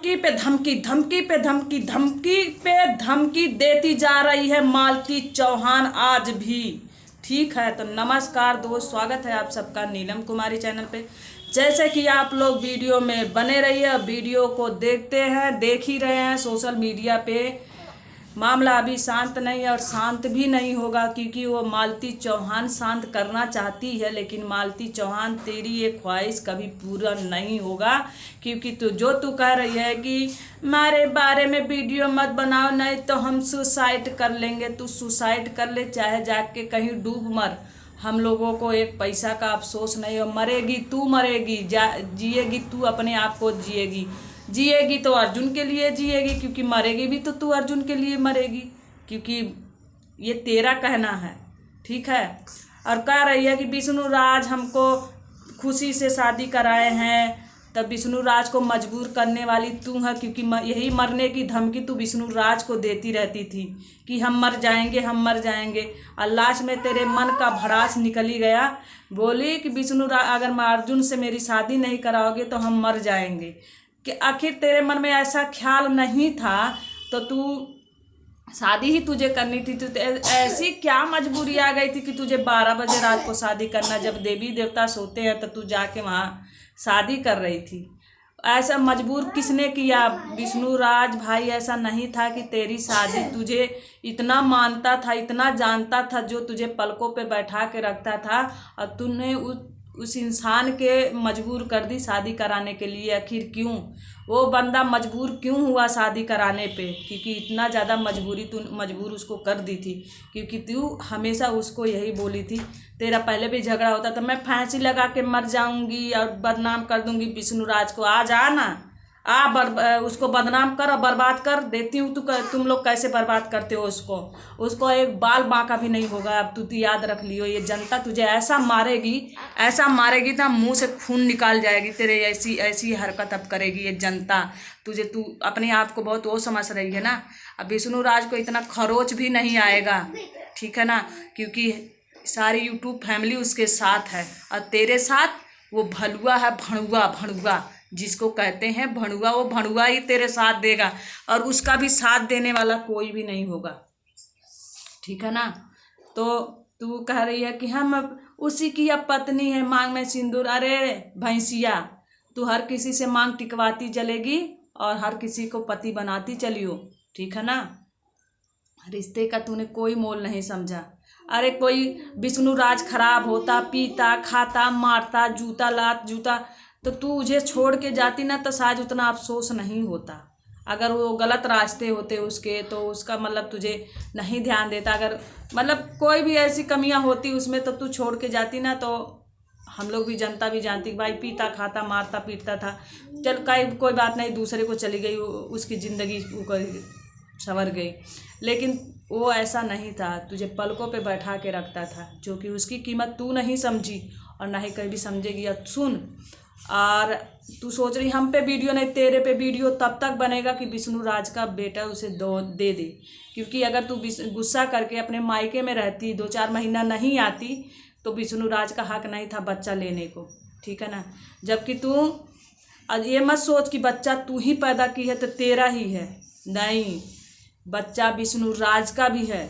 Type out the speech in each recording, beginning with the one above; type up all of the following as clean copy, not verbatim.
धमकी पे धमकी, धमकी पे धमकी, धमकी पे धमकी देती जा रही है मालती चौहान आज भी। ठीक है, तो नमस्कार दोस्त, स्वागत है आप सबका नीलम कुमारी चैनल पे। जैसे कि आप लोग वीडियो में बने रहिए, वीडियो को देखते हैं, देख ही रहे हैं सोशल मीडिया पे मामला अभी शांत नहीं है और शांत भी नहीं होगा, क्योंकि वो मालती चौहान शांत करना चाहती है, लेकिन मालती चौहान तेरी ये ख्वाहिश कभी पूरा नहीं होगा। क्योंकि तू कह रही है कि मेरे बारे में वीडियो मत बनाओ, नहीं तो हम सुसाइड कर लेंगे। तू सुसाइड कर ले, चाहे जाके कहीं डूब मर, हम लोगों को एक पैसा का अफसोस नहीं हो। मरेगी तू, मरेगी जिएगी तू, अपने आप को जिएगी तो अर्जुन के लिए जिएगी, क्योंकि मरेगी भी तो तू अर्जुन के लिए मरेगी, क्योंकि ये तेरा कहना है। ठीक है, और कह रही है कि विष्णु राज हमको खुशी से शादी कराए हैं, तब विष्णु राज को मजबूर करने वाली तू है, क्योंकि यही मरने की धमकी तू विष्णु राज को देती रहती थी कि हम मर जाएंगे, हम मर जाएंगे। और लास्ट में तेरे मन का भड़ास निकली गया, बोली कि विष्णु राज अगर अर्जुन से मेरी शादी नहीं कराओगे तो हम मर जाएंगे। कि आखिर तेरे मन में ऐसा ख्याल नहीं था तो तू शादी ही तुझे करनी थी। तो ऐसी क्या मजबूरी आ गई थी कि तुझे 12 बजे रात को शादी करना, जब देवी देवता सोते हैं तो तू जाके वहाँ शादी कर रही थी। ऐसा मजबूर किसने किया? विष्णु राज भाई ऐसा नहीं था कि तेरी शादी, तुझे इतना मानता था, इतना जानता था, जो तुझे पलकों पे बैठा के रखता था, और तूने उस इंसान के मजबूर कर दी शादी कराने के लिए। आखिर क्यों वो बंदा मजबूर क्यों हुआ शादी कराने पे? क्योंकि इतना ज़्यादा तू मजबूर उसको कर दी थी, क्योंकि तू हमेशा उसको यही बोली थी। तेरा पहले भी झगड़ा होता था, मैं फांसी लगा के मर जाऊंगी और बदनाम कर दूंगी विष्णु राज को। आ जा ना, उसको बदनाम कर और बर्बाद कर देती हूँ। तुम लोग कैसे बर्बाद करते हो उसको एक बाल बांका भी नहीं होगा। अब तू याद रख लियो, ये जनता तुझे ऐसा मारेगी ना, मुंह से खून निकाल जाएगी तेरे। ऐसी हरकत अब करेगी ये जनता तुझे। तू अपने आप को बहुत वो समझ रही है ना। अब विष्णु राज को इतना खरोच भी नहीं आएगा, ठीक है ना, क्योंकि सारी यूट्यूब फैमिली उसके साथ है, और तेरे साथ वो भलुआ है, भणुआ जिसको कहते हैं भणुआ, वो भणुआ ही तेरे साथ देगा, और उसका भी साथ देने वाला कोई भी नहीं होगा। ठीक है ना। तो तू कह रही है कि हम अब उसी की अब पत्नी है, मांग में सिंदूर। अरे भैंसिया, तू हर किसी से मांग टिकवाती चलेगी और हर किसी को पति बनाती चलियो। ठीक है ना। रिश्ते का तूने कोई मोल नहीं समझा। अरे कोई विष्णु राज खराब होता, पीता खाता, मारता, जूता तो तू मुझे छोड़ के जाती ना, तो शायद उतना अफसोस नहीं होता। अगर वो गलत रास्ते होते उसके, तो उसका मतलब तुझे नहीं ध्यान देता। अगर मतलब कोई भी ऐसी कमियां होती उसमें, तो तू छोड़ के जाती ना, तो हम लोग भी, जनता भी जानती कि भाई पीता खाता मारता पीटता था। चल कोई बात नहीं, दूसरे को चली गई, उसकी ज़िंदगी संवर गई। लेकिन वो ऐसा नहीं था, तुझे पलकों पे बैठा के रखता था, जो कि उसकी कीमत तू नहीं समझी और ना ही कभी समझेगी। अब सुन, और तू सोच रही हम पे वीडियो नहीं, तेरे पे वीडियो तब तक बनेगा कि विष्णु राज का बेटा उसे दे दे। क्योंकि अगर तू गुस्सा करके अपने मायके में रहती, 2-4 महीना नहीं आती, तो विष्णु राज का हक नहीं था बच्चा लेने को। ठीक है ना। जबकि तू ये मत सोच कि बच्चा तू ही पैदा की है तो तेरा ही है, नहीं, बच्चा विष्णु राज का भी है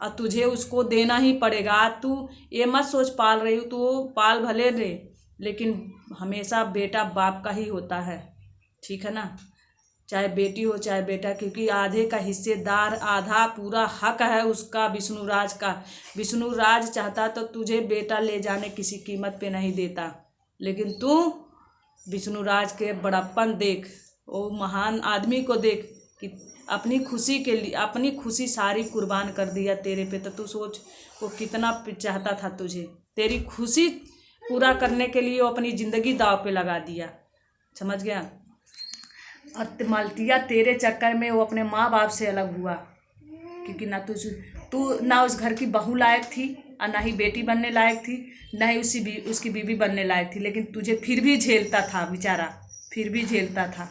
और तुझे उसको देना ही पड़ेगा। तू ये मत सोच पाल रही हो, तो पाल भले रे, लेकिन हमेशा बेटा बाप का ही होता है। ठीक है ना। चाहे बेटी हो चाहे बेटा, क्योंकि आधे का हिस्सेदार, आधा पूरा हक है उसका विष्णु राज का। विष्णु राज चाहता तो तुझे बेटा ले जाने किसी कीमत पे नहीं देता, लेकिन तू विष्णु राज के बड़प्पन देख, वो महान आदमी को देख कि अपनी खुशी के लिए अपनी खुशी सारी कुर्बान कर दिया तेरे पे। तो तू सोच वो कितना चाहता था तुझे, तेरी खुशी पूरा करने के लिए वो अपनी ज़िंदगी दाव पे लगा दिया। समझ गया। और मालतिया तेरे चक्कर में वो अपने माँ बाप से अलग हुआ, क्योंकि ना तू ना उस घर की बहू लायक थी, और ना ही बेटी बनने लायक थी, ना ही उसकी बीवी बनने लायक थी, लेकिन तुझे फिर भी झेलता था बेचारा, फिर भी झेलता था।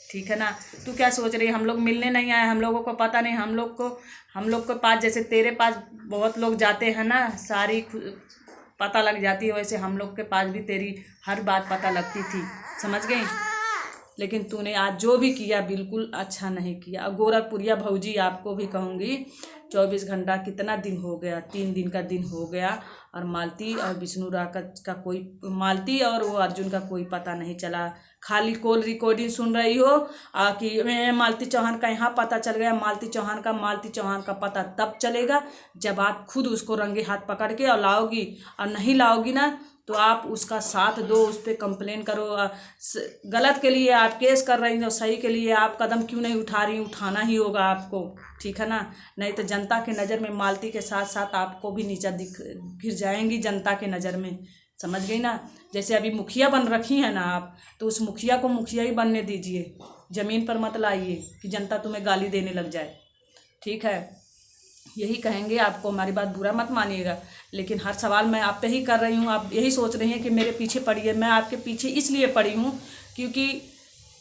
ठीक है ना। तू क्या सोच रही है हम लोग मिलने नहीं आए? हम लोगों को पता नहीं, हम लोग के पास, जैसे तेरे पास बहुत लोग जाते हैं ना, सारी पता लग जाती है, वैसे हम लोग के पास भी तेरी हर बात पता लगती थी। समझ गई। लेकिन तूने आज जो भी किया बिल्कुल अच्छा नहीं किया। और गोरखपुरिया भौजी आपको भी कहूँगी, 24 घंटा कितना दिन हो गया, 3 दिन का दिन हो गया, और मालती और विष्णु राज का कोई, मालती और वो अर्जुन का कोई पता नहीं चला। खाली कॉल रिकॉर्डिंग सुन रही हो कि मालती चौहान का यहाँ पता चल गया। मालती चौहान का पता तब चलेगा जब आप खुद उसको रंगे हाथ पकड़ के और लाओगी, और नहीं लाओगी ना तो आप उसका साथ दो, उस पर कंप्लेन करो। गलत के लिए आप केस कर रही हो, सही के लिए आप कदम क्यों नहीं उठा रही? उठाना ही होगा आपको, ठीक है ना? नहीं तो जनता के नज़र में मालती के साथ साथ आपको भी नीचा गिर जाएंगी जनता के नज़र में, समझ गई ना? जैसे अभी मुखिया बन रखी है ना आप, तो उस मुखिया को मुखिया ही बनने दीजिए, ज़मीन पर मत लाइए कि जनता तुम्हें गाली देने लग जाए, ठीक है? यही कहेंगे आपको, हमारी बात बुरा मत मानिएगा, लेकिन हर सवाल मैं आप पे ही कर रही हूँ। आप यही सोच रही हैं कि मेरे पीछे पड़ी है। मैं आपके पीछे इसलिए पड़ी हूँ क्योंकि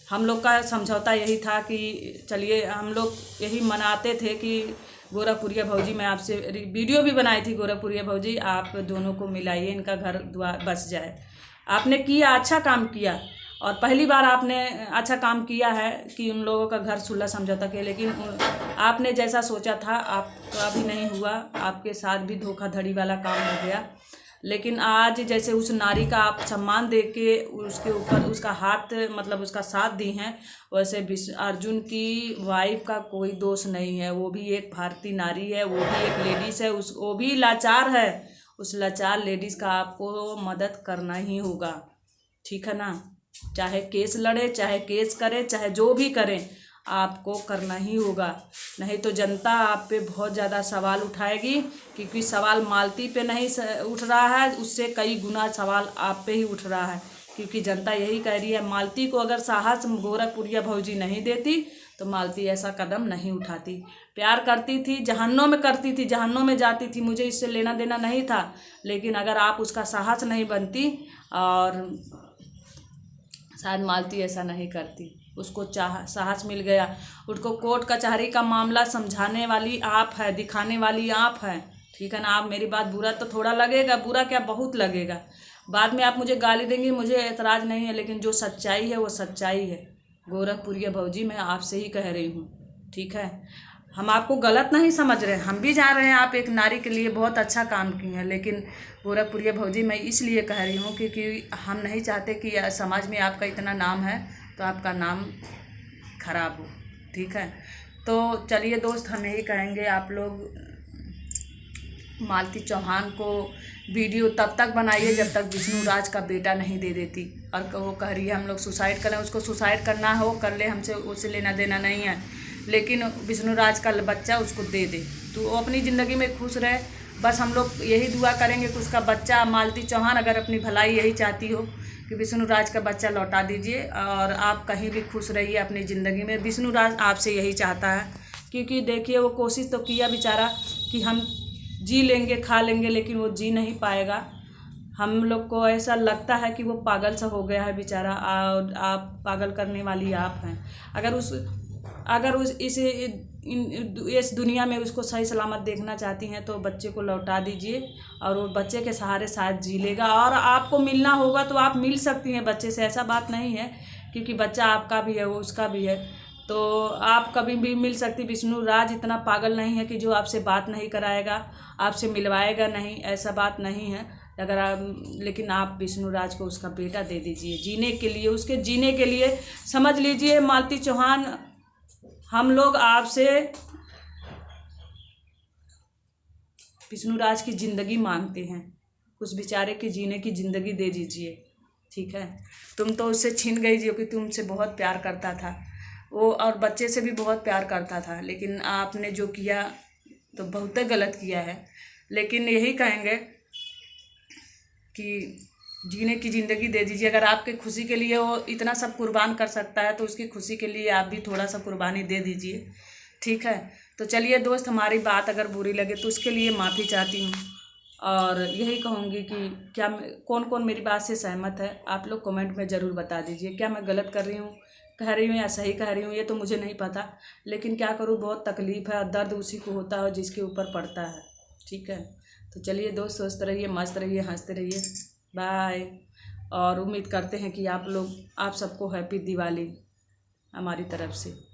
हम लोग का समझौता यही था कि चलिए, हम लोग यही मनाते थे कि गोरखपुरिया भौजी, मैं आपसे वीडियो भी बनाई थी, गोरखपुरिया भौजी आप दोनों को मिलाइए, इनका घर द्वार बस जाए। आपने किया, अच्छा काम किया, और पहली बार आपने अच्छा काम किया है कि उन लोगों का घर सुलह समझौता किया, लेकिन आपने जैसा सोचा था आपका भी नहीं हुआ, आपके साथ भी धोखाधड़ी वाला काम हो गया। लेकिन आज जैसे उस नारी का आप सम्मान दे के उसके ऊपर उसका हाथ, मतलब उसका साथ दी हैं, वैसे अर्जुन की वाइफ का कोई दोष नहीं है। वो भी एक भारतीय नारी है, वो भी एक लेडीज़ है, वो भी लाचार है। उस लाचार लेडीज़ का आपको मदद करना ही होगा, ठीक है ना? चाहे केस लड़े, चाहे केस करे, चाहे जो भी करें, आपको करना ही होगा। नहीं तो जनता आप पे बहुत ज़्यादा सवाल उठाएगी, क्योंकि सवाल मालती पे नहीं उठ रहा है, उससे कई गुना सवाल आप पे ही उठ रहा है। क्योंकि जनता यही कह रही है, मालती को अगर साहस गोरखपुरिया भौजी नहीं देती तो मालती ऐसा कदम नहीं उठाती। प्यार करती थी, जहन्नुम में करती थी, जहन्नुम में जाती थी, मुझे इससे लेना देना नहीं था। लेकिन अगर आप उसका साहस नहीं बनती, और शायद मालती ऐसा नहीं करती। उसको साहस मिल गया, उसको कोर्ट कचहरी का मामला समझाने वाली आप है, दिखाने वाली आप है, ठीक है ना? आप मेरी बात बुरा तो थोड़ा लगेगा, बुरा क्या बहुत लगेगा। बाद में आप मुझे गाली देंगी, मुझे एतराज़ नहीं है, लेकिन जो सच्चाई है वो सच्चाई है। गोरखपुरिया भौजी मैं आपसे ही कह रही हूँ, ठीक है? हम आपको गलत नहीं समझ रहे हैं, हम भी जा रहे हैं, आप एक नारी के लिए बहुत अच्छा काम की हैं। लेकिन गोरखपुरिया भौजी मैं इसलिए कह रही हूँ क्योंकि हम नहीं चाहते कि समाज में आपका इतना नाम है तो आपका नाम खराब हो, ठीक है? तो चलिए दोस्त, हम यही कहेंगे, आप लोग मालती चौहान को वीडियो तब तक बनाइए जब तक विष्णु राज का बेटा नहीं दे देती। और वो कह रही है हम लोग सुसाइड करें, उसको सुसाइड करना हो कर ले, हमसे उससे लेना देना नहीं है, लेकिन विष्णु राज का बच्चा उसको दे दे, तो वो अपनी ज़िंदगी में खुश रहे। बस हम लोग यही दुआ करेंगे कि उसका बच्चा, मालती चौहान अगर अपनी भलाई यही चाहती हो कि विष्णु राज का बच्चा लौटा दीजिए, और आप कहीं भी खुश रहिए अपनी ज़िंदगी में। विष्णु राज आपसे यही चाहता है, क्योंकि देखिए वो कोशिश तो किया बेचारा कि हम जी लेंगे, खा लेंगे, लेकिन वो जी नहीं पाएगा। हम लोग को ऐसा लगता है कि वो पागल सा हो गया है बेचारा, और आप पागल करने वाली आप हैं। अगर इस दुनिया में उसको सही सलामत देखना चाहती हैं तो बच्चे को लौटा दीजिए, और वो बच्चे के सहारे शायद जी लेगा। और आपको मिलना होगा तो आप मिल सकती हैं बच्चे से, ऐसा बात नहीं है, क्योंकि बच्चा आपका भी है, वो उसका भी है, तो आप कभी भी मिल सकती। विष्णु राज इतना पागल नहीं है कि जो आपसे बात नहीं कराएगा, आपसे मिलवाएगा नहीं, ऐसा बात नहीं है। अगर आप, लेकिन आप विष्णु राज को उसका बेटा दे दीजिए जीने के लिए, उसके जीने के लिए। समझ लीजिए मालती चौहान, हम लोग आपसे विष्णु राज की ज़िंदगी मांगते हैं, उस बेचारे की जीने की ज़िंदगी दे दीजिए, ठीक है? तुम तो उससे छीन गई जो कि तुमसे बहुत प्यार करता था वो, और बच्चे से भी बहुत प्यार करता था, लेकिन आपने जो किया तो बहुत गलत किया है। लेकिन यही कहेंगे कि जीने की ज़िंदगी दे दीजिए। अगर आपके खुशी के लिए वो इतना सब कुर्बान कर सकता है तो उसकी खुशी के लिए आप भी थोड़ा सा कुर्बानी दे दीजिए, ठीक है? तो चलिए दोस्त, हमारी बात अगर बुरी लगे तो उसके लिए माफ़ी चाहती हूँ, और यही कहूँगी कि क्या कौन कौन मेरी बात से सहमत है, आप लोग कमेंट में ज़रूर बता दीजिए। क्या मैं गलत कह रही हूँ या सही कह रही हूँ, ये तो मुझे नहीं पता, लेकिन क्या करूँ, बहुत तकलीफ़ है, और दर्द उसी को होता है जिसके ऊपर पड़ता है, ठीक है? तो चलिए दोस्त, स्वस्थ रहिए, मस्त रहिए, हंसते रहिए, बाय। और उम्मीद करते हैं कि आप सबको हैप्पी दिवाली। हमारी तरफ से।